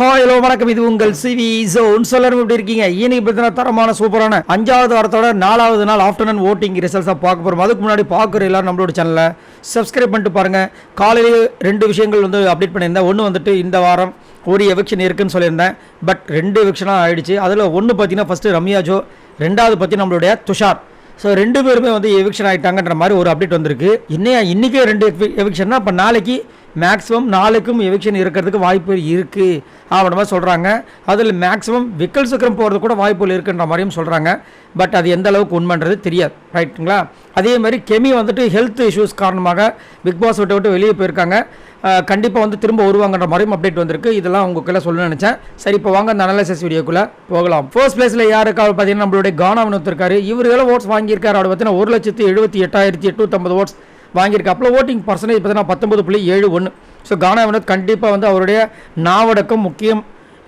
Hello வணக்கம். இது உங்கள் சிவி ஜோன். எல்லாரும் எப்படி இருக்கீங்க? இன்னைக்கு பார்த்தீங்கன்னா தரமான சூப்பரான 5வது வாரத்தோட 4வது நாள் ஆஃப்டர்நூன் ஓட்டிங் ரிசல்ட்ஸாக பார்க்க போகிறோம். அதுக்கு முன்னாடி பார்க்குற எல்லாரும் நம்மளோட சேனலை சப்ஸ்கிரைப் பண்ணிட்டு பாருங்கள். காலையிலேயே 2 விஷயங்கள் அப்டேட் பண்ணியிருந்தேன். ஒன்று இந்த வாரம் ஒரு எவிக்ஷன் இருக்குன்னு சொல்லியிருந்தேன். பட் 2 எவிக்ஷனாக ஆயிடுச்சு. அதில் ஒன்று பார்த்தீங்கன்னா ஃபஸ்ட்டு ரம்யா ஜோ, 2வது பற்றி நம்மளுடைய துஷார். ஸோ 2 பேருமே எவிக்ஷன் ஆகிட்டாங்கன்ற மாதிரி ஒரு அப்டேட் வந்திருக்கு. இன்றைக்கே 2 எவிக்ஷன்னா அப்போ நாளைக்கு மேக்ஸிமம் நாளைக்கும் எவிக்ஷன் இருக்கிறதுக்கு வாய்ப்பு இருக்குது அப்படின்ற மாதிரி சொல்கிறாங்க. அதில் மேக்ஸிமம் விக்கல் சக்கரம் போகிறது கூட வாய்ப்புகள் இருக்குன்ற மாதிரியும் சொல்கிறாங்க. பட் அது எந்த அளவுக்கு உண்மைன்றது தெரியாது, ரைட்டுங்களா? அதே மாதிரி கெமி ஹெல்த் இஷ்யூஸ் காரணமாக பிக் பாஸ் விட்டு வெளியே போயிருக்காங்க. கண்டிப்பாக திரும்ப வருவாங்கன்ற மாதிரியும் அப்டேட் வந்திருக்கு. இதெல்லாம் உங்களுக்குள்ள சொல்லணும்னு நினச்சேன். சரி, இப்போ வாங்க அந்த அனாலிசிஸ் வீடியோக்குள்ளே போகலாம். ஃபர்ஸ்ட் பிளேஸில் யாருக்காக பார்த்தீங்கன்னா நம்மளுடைய கானா வினோத் இருக்காரு. இவர் எவ்வளோ ஓட்ஸ் வாங்கியிருக்காரு அப்படி பார்த்தீங்கன்னா 1,78,880 ஓட்ஸ் வாங்கியிருக்கு. அப்போ ஓட்டிங் பர்சன்டேஜ் பார்த்தீங்கன்னா 19.71. ஸோ கானா வினோத் கண்டிப்பாக அவருடைய நாவடக்கம் முக்கியம்.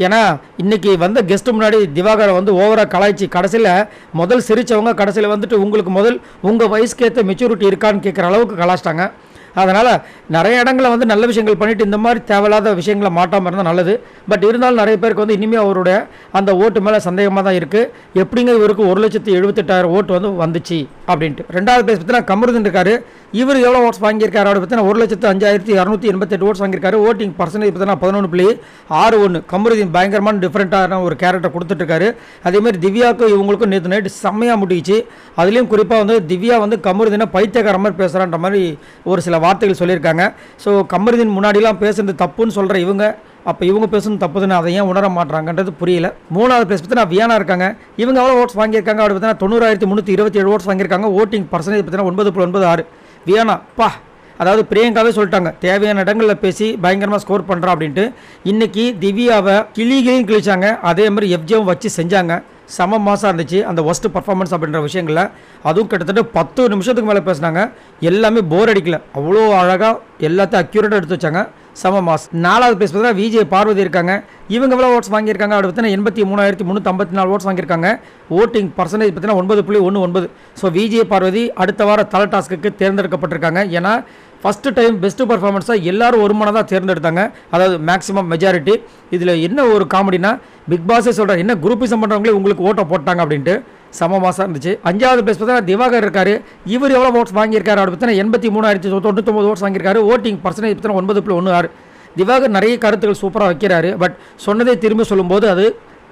ஏன்னா இன்றைக்கி கெஸ்ட்டு முன்னாடி திவாகரை ஓவராக கலாய்ச்சி கடைசியில் முதல் சிரித்தவங்க கடைசியில் உங்களுக்கு உங்கள் வயசுக்கேற்ற மெச்சூரிட்டி இருக்கான்னு கேட்குற அளவுக்கு கலாச்சிட்டாங்க. அதனால் நிறைய இடங்களில் நல்ல விஷயங்கள் பண்ணிவிட்டு இந்த மாதிரி தேவையில்லாத விஷயங்களை மாட்டாமல் இருந்தால் நல்லது. பட் இருந்தாலும் நிறைய பேருக்கு இனிமேல் அவருடைய அந்த ஓட்டு மேலே சந்தேகமாக தான் இருக்குது. எப்படிங்க இவருக்கு 1,78,000 ஓட்டு வந்துச்சு அப்படின்ட்டு. 2வது பிளேஸ் பார்த்தீங்கன்னா கமருதீன் இருக்காரு. இவர் எவ்வளோ ஓட்ஸ் வாங்கியிருக்காரு அப்படி பார்த்தீங்கன்னா 1,05,288 ஓட்ஸ் வாங்கியிருக்காரு. ஓட்டிங் பர்சன்டேஜ் பார்த்தீங்கன்னா 11.61. கமருதீன் பயங்கரமான டிஃப்ரெண்ட்டான ஒரு கேரக்டர் கொடுத்துட்ருக்காரு. அதேமாதிரி திவ்யாவுக்கும் இவங்களுக்கும் நேற்று நைட்டு செம்மையாக முட்டிச்சு. அதுலேயும் குறிப்பாக திவ்யா கமருதீனை பைத்தியக்கார மாதிரி பேசுகிறான்ற மாதிரி ஒரு சில வார்த்தைகள் சொல்லியிருக்காங்க. ஸோ கமருதீன் முன்னாடிலாம் பேசுறது தப்புன்னு சொல்கிற அப்போ இவங்க பேசுறது தப்புதுன்னு அதை ஏன் உணர மாட்டாங்கன்றது புரியல. 3வது பிளேஸ் பார்த்தீங்கன்னா வியானா இருக்காங்க. இவங்க எவ்வளோ ஓட்ஸ் வாங்கியிருக்காங்க அப்படி பார்த்தீங்கன்னா 90,327 ஓட்ஸ் வாங்கியிருக்காங்க. ஓட்டிங் பர்சன்டேஜ் பார்த்தீங்கன்னா 9.96. வியானா அதாவது பிரியங்காவே சொல்லிட்டாங்க, தேவையான இடங்களில் பேசி பயங்கரமாக ஸ்கோர் பண்ணுறா அப்படின்ட்டு. இன்றைக்கி திவ்யாவை கிளிகளையும் கிழிச்சாங்க. அதே மாதிரி எஃப்ஜேவும் வச்சு செஞ்சாங்க. செம மாதம் இருந்துச்சு அந்த ஒஸ்ட் பர்ஃபார்மன்ஸ் அப்படின்ற விஷயங்களில். அதுவும் கிட்டத்தட்ட 10 நிமிஷத்துக்கு மேலே பேசினாங்க. எல்லாமே போர் அடிக்கல, அவ்வளோ அழகாக எல்லாத்தையும் அக்யூரேட்டாக எடுத்து வச்சாங்க. செம மாஸ். 4வது பிளேஸ் பார்த்தீங்கன்னா விஜய் பார்வதி இருக்காங்க. இவங்க எவ்வளோ ஓட்ஸ் வாங்கியிருக்காங்க அப்படி பார்த்தீங்கன்னா 83,354 ஓட்ஸ் வாங்கியிருக்காங்க. ஓட்டிங் பர்சன்டேஜ் பார்த்தீங்கன்னா 9.19. ஸோ விஜய் பார்வதி அடுத்த வார தலை டாஸ்க்கு தேர்ந்தெடுக்கப்பட்டிருக்காங்க. ஏன்னா ஃபஸ்ட்டு டைம் பெஸ்ட்டு பர்ஃபார்மன்ஸாக எல்லோரும் ஒரு மனதாக தேர்ந்தெடுத்தாங்க, அதாவது மேக்ஸிமம் மெஜாரிட்டி. இதில் என்ன ஒரு காமெடினா பிக் பாஸே சொல்கிறார், என்ன குரூப்பிசம் பண்ணுறவங்களே உங்களுக்கு ஓட்டை போட்டாங்க அப்படின்ட்டு. செம மாதம் இருந்துச்சு. 5வது பிளேஸ் பார்த்தீங்கன்னா திவாகர் இருக்கார். இவர் எவ்வளோ ஓட்ஸ் வாங்கியிருக்காரு அப்படி பார்த்தீங்கன்னா 83,099 ஓட்ஸ் வாங்கியிருக்காரு. ஓட்டிங் பர்சன்டேஜ் பார்த்தீங்கன்னா 9.16. திவாகர் நிறைய கருத்துக்கள் சூப்பராக வைக்கிறாரு. பட் சொன்னதே திரும்பி சொல்லும்போது அது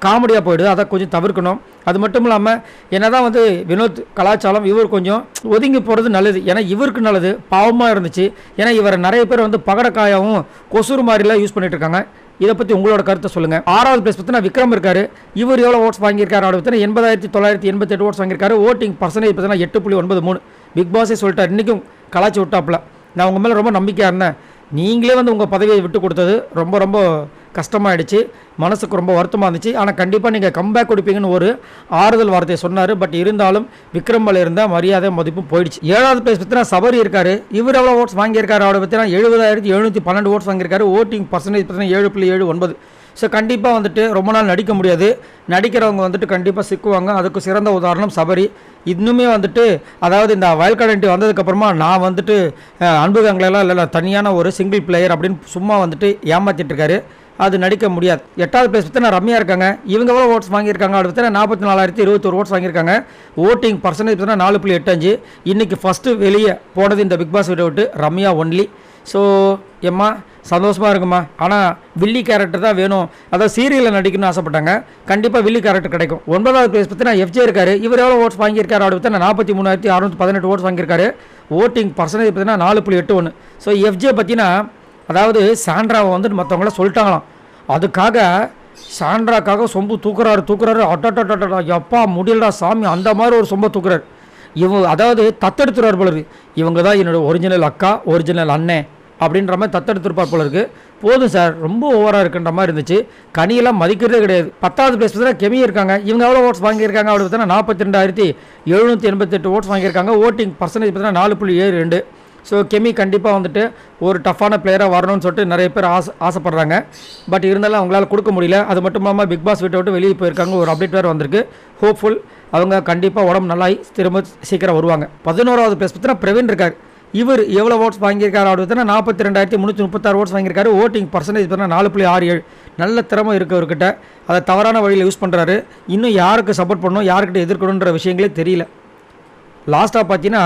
காமெடியாக போயிடுது. அதை கொஞ்சம் தவிர்க்கணும். அது மட்டும் இல்லாமல் என்னதான் வினோத் கலாச்சாரம் இவர் கொஞ்சம் ஒதுங்கி போகிறது நல்லது. ஏன்னா இவருக்கு நல்லது பாவமாக இருந்துச்சு. ஏன்னா இவரை நிறைய பேர் பகடக்காயாவும் கொசூர் மாதிரிலாம் யூஸ் பண்ணிட்டு இருக்காங்க. இதை பற்றி உங்களோட கருத்தை சொல்லுங்கள். 6வது பிளேஸ் பார்த்தீங்கன்னா விக்ரம் இருக்காரு. இவர் எவ்வளோ ஓட்ஸ் வாங்கியிருக்காரு அப்படி பார்த்தீங்கன்னா 80,988 ஓட்ஸ் வாங்கியிருக்காரு. ஓட்டிங் பர்சன்டேஜ் பார்த்தீங்கன்னா 8.93. பிக் பாஸே சொல்லிட்டார், இன்றைக்கும் கலாச்சி விட்டாப்புல. நான் உங்கள் மேலே ரொம்ப நம்பிக்கையாக இருந்தேன், நீங்களே உங்கள் பதவியை விட்டு கொடுத்தது ரொம்ப ரொம்ப கஷ்டமாயிடுச்சு, மனசுக்கு ரொம்ப வருத்தமாக இருந்துச்சு. ஆனால் கண்டிப்பாக நீங்கள் கம்பேக் கொடுப்பீங்கன்னு ஒரு ஆறுதல் வார்த்தையை சொன்னார். பட் இருந்தாலும் விக்ரம் மேலே இருந்தால் மரியாதை மதிப்பும் போயிடுச்சு. 7வது பிளேஸ் பார்த்தீங்கன்னா சபரி இருக்காரு. இவர் எவ்வளோ ஓட்ஸ் வாங்கியிருக்காரு அப்படி பார்த்தீங்கன்னா 70,712 ஓட்ஸ் வாங்கியிருக்காரு. ஓட்டிங் பர்சன்டேஜ் பார்த்தீங்கன்னா 7.79. ஸோ கண்டிப்பாக ரொம்ப நாள் நடிக்க முடியாது. நடிக்கிறவங்க கண்டிப்பாக சிக்குவாங்க. அதுக்கு சிறந்த உதாரணம் சபரி. இன்னுமே அதாவது இந்த வயல்காரண்டி வந்ததுக்கப்புறமா நான் அன்புகங்களெல்லாம் இல்லை தனியான ஒரு சிங்கிள் பிளேயர் அப்படின்னு சும்மா ஏமாற்றிட்டு இருக்காரு. அது நடிக்க முடியாது. 8வது பிளேஸ் பார்த்தீங்கன்னா ரம்யா இருக்காங்க. இவங்க எவ்வளோ ஓட்ஸ் வாங்கியிருக்காங்க அப்படி பார்த்தீங்கன்னா 44,021 ஓட்ஸ் வாங்கியிருக்காங்க. ஓட்டிங் பர்சன்டேஜ் பார்த்தீங்கன்னா 4.85. இன்றைக்கி ஃபஸ்ட்டு வெளியே போனது இந்த பிக் பாஸ் வீட்டை விட்டு ரம்யா ஒன்லி. ஸோ எம்மா சந்தோஷமாக இருக்குமா. ஆனால் வில்லி கேரக்டர் தான் வேணும், அதாவது சீரியலில் நடிக்கணும்னு ஆசைப்பட்டாங்க. கண்டிப்பாக வில்லி கேரக்டர் கிடைக்கும். 9வது பிளேஸ் பார்த்தீங்கன்னா எஃப்ஜே இருக்காரு. இவர் எவ்வளோ ஓட்ஸ் வாங்கியிருக்காரு அப்படி பார்த்தீங்கன்னா 43,618 ஓட்ஸ் வாங்கியிருக்காரு. ஓட்டிங் பர்சன்டேஜ் பார்த்தீங்கன்னா 4.81. ஸோ எஃப்ஜே பார்த்தீங்கன்னா அதாவது சாண்ட்ராவை மற்றவங்கள சொல்லிட்டாங்களாம். அதுக்காக சாண்ட்ராக்காக சொம்பு தூக்குறாரு. அட்டா எப்பா முடியலடா சாமி, அந்த மாதிரி ஒரு சொம்பை தூக்குறாரு. அதாவது தத்தெடுத்துறாரு போல இருக்கு. இவங்க தான் என்னோட ஒரிஜினல் அக்கா, ஒரிஜினல் அண்ணன் அப்படின்ற மாதிரி தத்தெடுத்துருப்பார் போல இருக்குது. போதும் சார், ரொம்ப ஓவராக இருக்குன்ற மாதிரி இருந்துச்சு. கனியெல்லாம் மதிக்கிறதே கிடையாது. 10வது பிளேஸ் பார்த்தீங்கன்னா கெமி இருக்காங்க. இவங்க எவ்வளோ ஓட்ஸ் வாங்கியிருக்காங்க அப்படி பார்த்தீங்கன்னா 42,788 ஓட்ஸ் வாங்கியிருக்காங்க. ஓட்டிங் பர்சன்டேஜ் பார்த்தீங்கன்னா 4.72. ஸோ கெமி கண்டிப்பாக ஒரு டஃப்பான பிளேயராக வரணும்னு சொல்லிட்டு நிறைய பேர் ஆசைப்படுறாங்க. பட் இருந்தாலும் அவங்களால கொடுக்க முடியல. அது மட்டும் இல்லாமல் பிக் பாஸ் வீட்டை விட்டு வெளியே போயிருக்காங்க. ஒரு அப்டேட் வேறு வந்திருக்கு. ஹோப்ஃபுல் அவங்க கண்டிப்பாக உடம்பு நல்லாயி திரும்ப சீக்கிரம் வருவாங்க. 11வது பிளேஸ் பார்த்தீங்கன்னா பிரவீன் இருக்கார். இவர் எவ்வளோ ஓட்ஸ் வாங்கியிருக்காரு அப்படி பார்த்தீங்கன்னா 42,336 ஓட்ஸ் வாங்கியிருக்காரு. ஓட்டிங் பர்சன்டேஜ் பார்த்தீங்கன்னா 4.67. நல்ல திறமை இருக்கவர்கிட்ட அதை தவறான வழியில் யூஸ் பண்ணுறாரு. இன்னும் யாருக்கு சப்போர்ட் பண்ணணும், யாருக்கிட்ட எதிர்க்கணுன்ற விஷயங்களே தெரியல. லாஸ்ட்டாக பார்த்தீங்கன்னா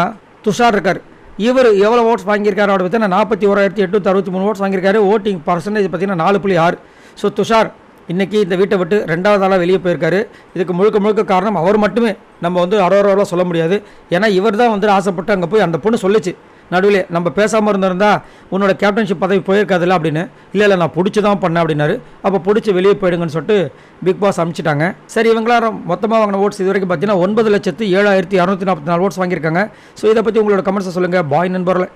துஷார் இருக்கார். இவர் எவ்வளோ ஓட்ஸ் வாங்கியிருக்காரு அப்படி பார்த்தீங்கன்னா 41,863 ஓட்ஸ் வாங்கியிருக்காரு. ஓட்டிங் பர்சன்டேஜ் பார்த்தீங்கன்னா 4.6. ஸோ துஷார் இன்றைக்கி இந்த வீட்டை விட்டு 2வது ஆளாக வெளியே போயிருக்காரு. இதுக்கு முழுக்க காரணம் அவர் மட்டுமே. நம்ம வந்து அரோராவெலாம் சொல்ல முடியாது. ஏன்னா இவர் தான் வந்து ஆசைப்பட்டு அங்கே போய் அந்த பொண்ணு சொல்லிச்சு நடுவில், நம்ம பேசாமல் இருந்திருந்தா உன்னோட கேப்டன்ஷிப் பதவி போயிருக்காதுல்ல அப்படின்னு. இல்லை நான் பிடிச்சி தான் பண்ணேன் அப்படின்னாரு. அப்போ பிடிச்சி வெளியே போயிடுங்கன்னு சொல்லிட்டு பிக் பாஸ் அனுப்பிச்சிட்டாங்க. சரி, இவங்களாம் மொத்தமாக வாங்கின ஓட்ஸ் இது வரைக்கும் பார்த்தீங்கன்னா 9,07,244 ஓட்ஸ் வாங்கியிருக்காங்க. ஸோ இதை பற்றி உங்களோட கமெண்ட்ஸை சொல்லுங்கள். பாய் நண்பர்களே.